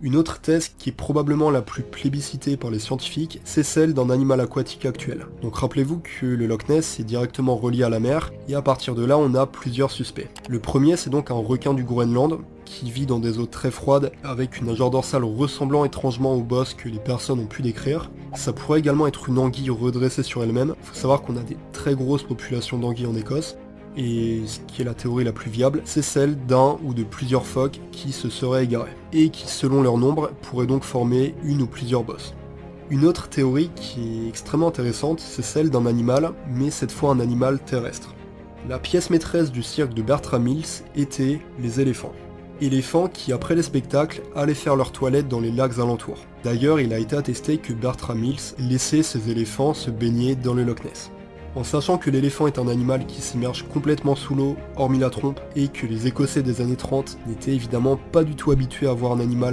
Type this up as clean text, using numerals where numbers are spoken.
Une autre thèse qui est probablement la plus plébiscitée par les scientifiques, c'est celle d'un animal aquatique actuel. Donc rappelez-vous que le Loch Ness est directement relié à la mer, et à partir de là on a plusieurs suspects. Le premier c'est donc un requin du Groenland, qui vit dans des eaux très froides, avec une nageure dorsale ressemblant étrangement au boss que les personnes ont pu décrire. Ça pourrait également être une anguille redressée sur elle-même. Faut savoir qu'on a des très grosses populations d'anguilles en Écosse, et ce qui est la théorie la plus viable, c'est celle d'un ou de plusieurs phoques qui se seraient égarés, et qui selon leur nombre pourraient donc former une ou plusieurs bosses. Une autre théorie qui est extrêmement intéressante, c'est celle d'un animal, mais cette fois un animal terrestre. La pièce maîtresse du cirque de Bertram Mills était les éléphants. Éléphants qui, après les spectacles, allaient faire leur toilette dans les lacs alentours. D'ailleurs, il a été attesté que Bertram Mills laissait ses éléphants se baigner dans le Loch Ness. En sachant que l'éléphant est un animal qui s'immerge complètement sous l'eau, hormis la trompe, et que les Écossais des années 30 n'étaient évidemment pas du tout habitués à voir un animal